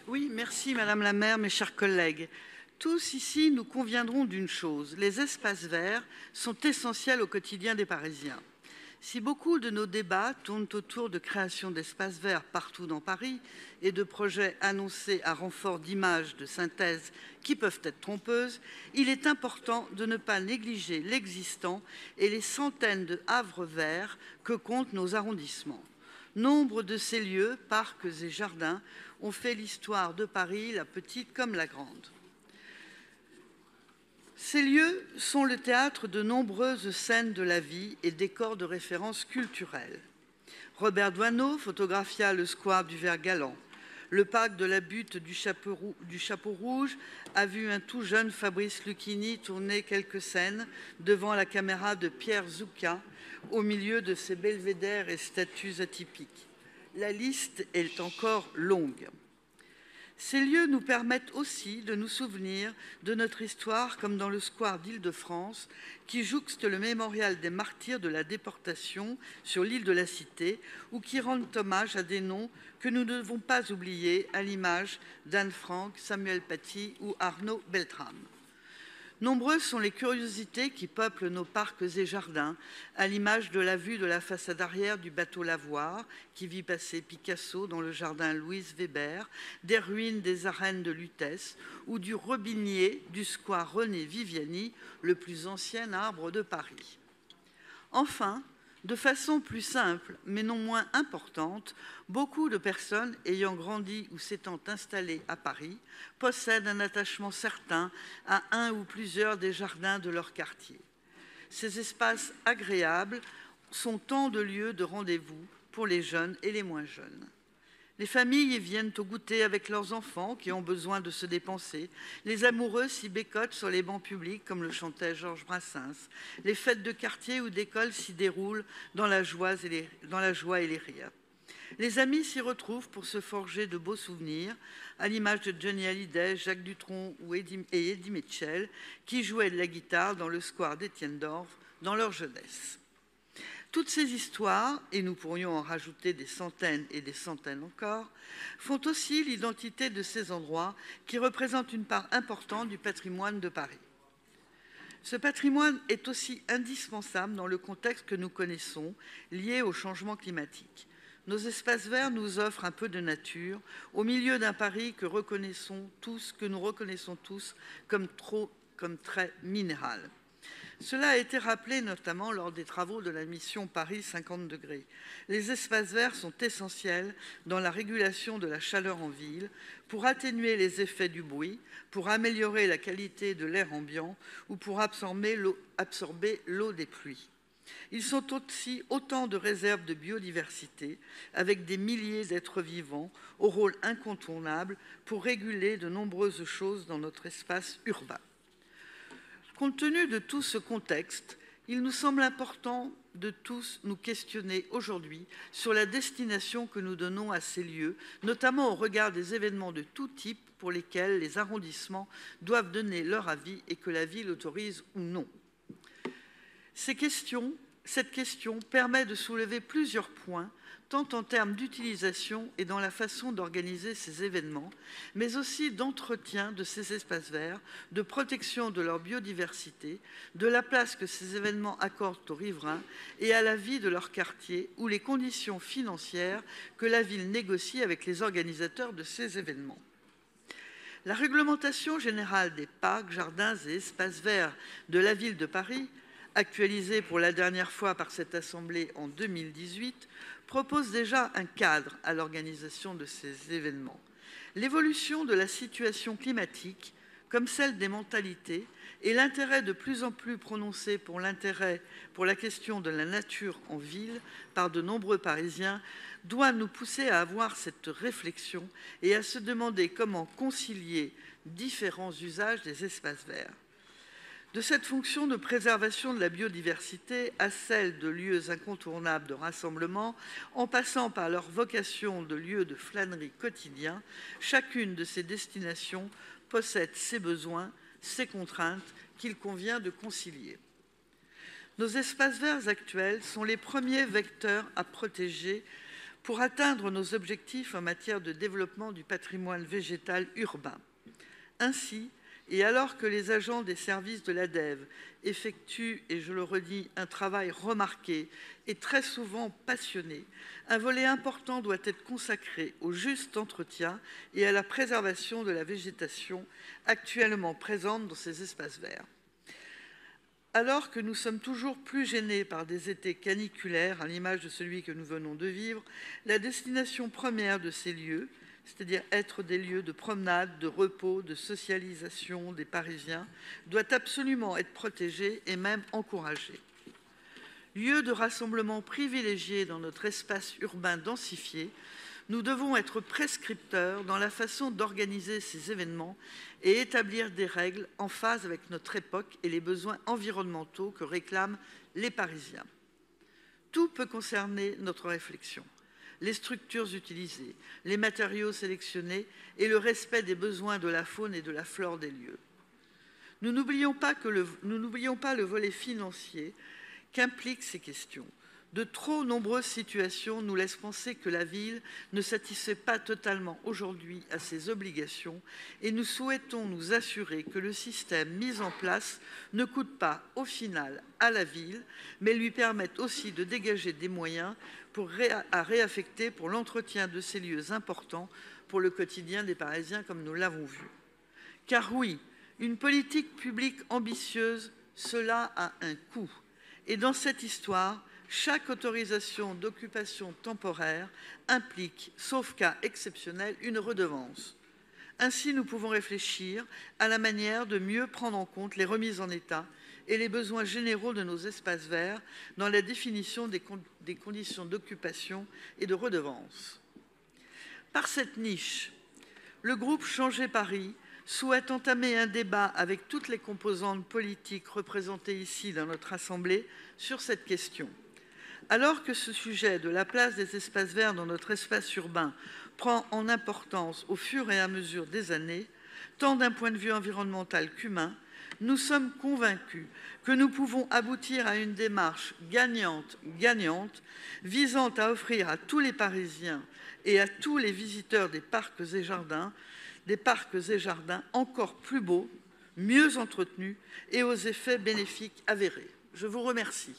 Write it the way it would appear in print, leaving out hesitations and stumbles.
Oui, merci Madame la maire, mes chers collègues. Tous ici, nous conviendrons d'une chose, les espaces verts sont essentiels au quotidien des Parisiens. Si beaucoup de nos débats tournent autour de création d'espaces verts partout dans Paris et de projets annoncés à renfort d'images de synthèse qui peuvent être trompeuses, il est important de ne pas négliger l'existant et les centaines de havres verts que comptent nos arrondissements. Nombre de ces lieux, parcs et jardins, ont fait l'histoire de Paris, la petite comme la grande. Ces lieux sont le théâtre de nombreuses scènes de la vie et décors de références culturelles. Robert Doisneau photographia le square du Vert-Galant. Le parc de la butte du Chapeau Rouge a vu un tout jeune Fabrice Lucchini tourner quelques scènes devant la caméra de Pierre Zucca au milieu de ses belvédères et statues atypiques. La liste est encore longue. Ces lieux nous permettent aussi de nous souvenir de notre histoire, comme dans le square d'Île-de-France, qui jouxte le mémorial des martyrs de la déportation sur l'île de la Cité, ou qui rendent hommage à des noms que nous ne devons pas oublier, à l'image d'Anne Frank, Samuel Paty ou Arnaud Beltrame. Nombreuses sont les curiosités qui peuplent nos parcs et jardins, à l'image de la vue de la façade arrière du bateau Lavoir, qui vit passer Picasso dans le jardin Louise Weber, des ruines des arènes de Lutèce ou du robinier du square René Viviani, le plus ancien arbre de Paris. Enfin, de façon plus simple, mais non moins importante, beaucoup de personnes ayant grandi ou s'étant installées à Paris possèdent un attachement certain à un ou plusieurs des jardins de leur quartier. Ces espaces agréables sont tant de lieux de rendez-vous pour les jeunes et les moins jeunes. Les familles y viennent au goûter avec leurs enfants qui ont besoin de se dépenser. Les amoureux s'y bécotent sur les bancs publics, comme le chantait Georges Brassens. Les fêtes de quartier ou d'école s'y déroulent dans la joie et les rires. Les amis s'y retrouvent pour se forger de beaux souvenirs, à l'image de Johnny Hallyday, Jacques Dutronc et Eddie Mitchell, qui jouaient de la guitare dans le square d'Étienne Dorf dans leur jeunesse. Toutes ces histoires, et nous pourrions en rajouter des centaines et des centaines encore, font aussi l'identité de ces endroits qui représentent une part importante du patrimoine de Paris. Ce patrimoine est aussi indispensable dans le contexte que nous connaissons, lié au changement climatique. Nos espaces verts nous offrent un peu de nature, au milieu d'un Paris que nous reconnaissons tous comme très minéral. Cela a été rappelé notamment lors des travaux de la mission Paris 50 degrés. Les espaces verts sont essentiels dans la régulation de la chaleur en ville, pour atténuer les effets du bruit, pour améliorer la qualité de l'air ambiant ou pour absorber l'eau des pluies. Ils sont aussi autant de réserves de biodiversité, avec des milliers d'êtres vivants au rôle incontournable pour réguler de nombreuses choses dans notre espace urbain. Compte tenu de tout ce contexte, il nous semble important de tous nous questionner aujourd'hui sur la destination que nous donnons à ces lieux, notamment au regard des événements de tout type pour lesquels les arrondissements doivent donner leur avis et que la ville autorise ou non. Cette question permet de soulever plusieurs points, tant en termes d'utilisation et dans la façon d'organiser ces événements, mais aussi d'entretien de ces espaces verts, de protection de leur biodiversité, de la place que ces événements accordent aux riverains et à la vie de leur quartier ou les conditions financières que la ville négocie avec les organisateurs de ces événements. La réglementation générale des parcs, jardins et espaces verts de la ville de Paris, actualisée pour la dernière fois par cette Assemblée en 2018, propose déjà un cadre à l'organisation de ces événements. L'évolution de la situation climatique, comme celle des mentalités, et l'intérêt de plus en plus prononcé pour la question de la nature en ville par de nombreux Parisiens, doit nous pousser à avoir cette réflexion et à se demander comment concilier différents usages des espaces verts. De cette fonction de préservation de la biodiversité à celle de lieux incontournables de rassemblement, en passant par leur vocation de lieu de flânerie quotidien, chacune de ces destinations possède ses besoins, ses contraintes qu'il convient de concilier. Nos espaces verts actuels sont les premiers vecteurs à protéger pour atteindre nos objectifs en matière de développement du patrimoine végétal urbain. Ainsi, et alors que les agents des services de l'ADEVE effectuent, et je le redis, un travail remarqué et très souvent passionné, un volet important doit être consacré au juste entretien et à la préservation de la végétation actuellement présente dans ces espaces verts. Alors que nous sommes toujours plus gênés par des étés caniculaires, à l'image de celui que nous venons de vivre, la destination première de ces lieux, c'est-à-dire être des lieux de promenade, de repos, de socialisation des Parisiens, doit absolument être protégée et même encouragée. Lieu de rassemblement privilégié dans notre espace urbain densifié, nous devons être prescripteurs dans la façon d'organiser ces événements et établir des règles en phase avec notre époque et les besoins environnementaux que réclament les Parisiens. Tout peut concerner notre réflexion. Les structures utilisées, les matériaux sélectionnés et le respect des besoins de la faune et de la flore des lieux. Nous n'oublions pas le volet financier qu'impliquent ces questions. De trop nombreuses situations nous laissent penser que la ville ne satisfait pas totalement aujourd'hui à ses obligations et nous souhaitons nous assurer que le système mis en place ne coûte pas au final à la ville, mais lui permette aussi de dégager des moyens à réaffecter pour l'entretien de ces lieux importants pour le quotidien des Parisiens comme nous l'avons vu. Car oui, une politique publique ambitieuse, cela a un coût. Et dans cette histoire, chaque autorisation d'occupation temporaire implique, sauf cas exceptionnel, une redevance. Ainsi, nous pouvons réfléchir à la manière de mieux prendre en compte les remises en état et les besoins généraux de nos espaces verts dans la définition des conditions d'occupation et de redevance. Par cette niche, le groupe Changer Paris souhaite entamer un débat avec toutes les composantes politiques représentées ici dans notre Assemblée sur cette question. Alors que ce sujet de la place des espaces verts dans notre espace urbain prend en importance au fur et à mesure des années, tant d'un point de vue environnemental qu'humain, nous sommes convaincus que nous pouvons aboutir à une démarche gagnante-gagnante visant à offrir à tous les Parisiens et à tous les visiteurs des parcs et jardins encore plus beaux, mieux entretenus et aux effets bénéfiques avérés. Je vous remercie.